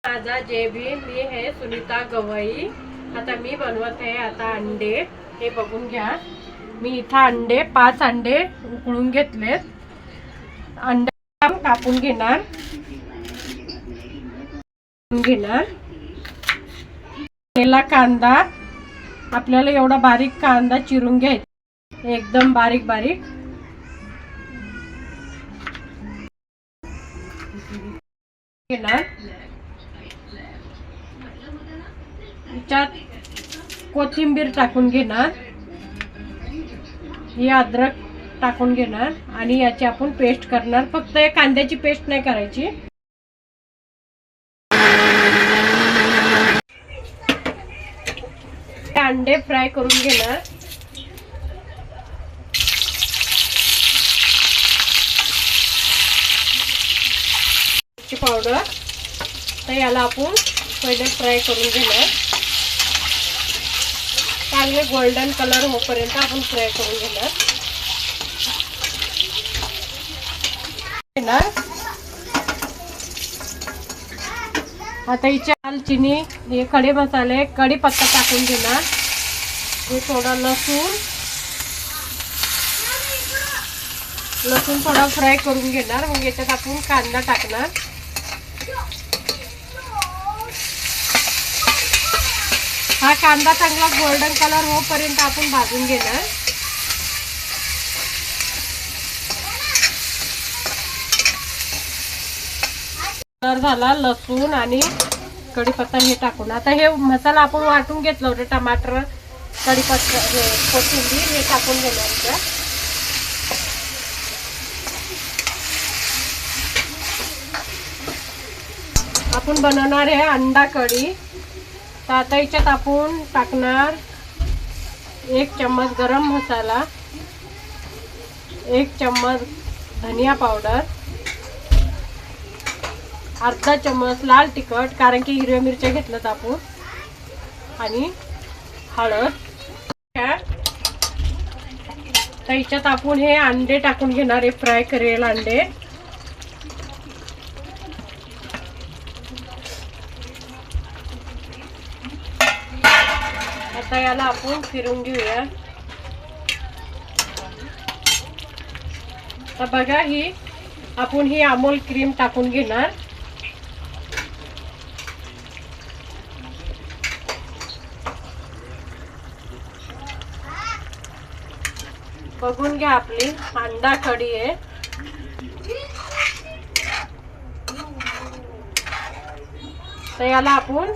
माझा जय भीम. मी है सुनीता गवई. आता मी बनवत आहे अंडे. हे बघून घ्या. मी इथं 5 अंडे उकळून घेतलेत. अंडे कापून घेणार. कांदा आपल्याला एवढा बारीक कांदा चिरून घ्यायचा, एकदम बारीक बारीक. घेणार त्याच्यात कोथिंबीर टाकून घेणार. ही अद्रक टाकून घेणार आणि याची आपण पेस्ट करणार. फक्त कांद्याची पेस्ट नाही करायची. अंडे फ्राय करून घेणार. पावडर तर याला आपण पहिले फ्राय करून घेणार. चांगले गोल्डन कलर होईपर्यंत आपण फ्राय करून घेणार. आता हिच्या दालचिनी, हे खडे मसाले, कढीपत्ता टाकून घेणार. हे थोडा लसूण थोडा फ्राय करून घेणार. मग याच्यात आपण कांदा टाकणार. हा कांदा चांगला गोल्डन कलर होईपर्यंत आपण भाजून घेणार. कलर झाला लसूण आणि कढीपत्ता हे टाकून. आता हे मसाला आपण वाटून घेतलं होतं. टमाटर, कढीपत्ता, कोथिंबीर हे टाकून घेणार. आपण बनवणार आहे अंडा कढी. तर आता याच्यात आपण टाकणार 1 चम्मच गरम मसाला, 1 चम्मच धनिया पावडर, अर्धा चम्मच लाल तिखट, कारण की हिरव्या मिरच्या घेतल्यात आपण, आणि हळद. तर याच्यात आपण हे अंडे टाकून घेणार आहे, फ्राय करेल अंडे. आता याला आपण फिरून घेऊया. तर बघा, आपण ही अमूल क्रीम टाकून घेणार. बघून घ्या, आपली अंडा कढी आहे. तर याला आपण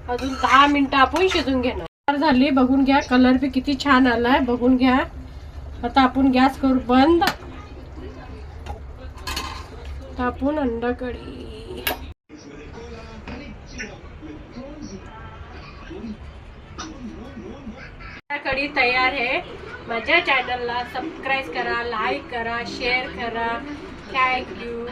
अजून 10 मिनिटं आपण शिजून घेणार. झाली, बघून घ्या, कलर बी किती छान आलाय. बघून घ्या. आता आपण गॅस करू बंद. आपण अंडा कढी तयार आहे. माझ्या चॅनलला सबस्क्राईब करा, लाईक करा, शेअर करा. थँक्यू.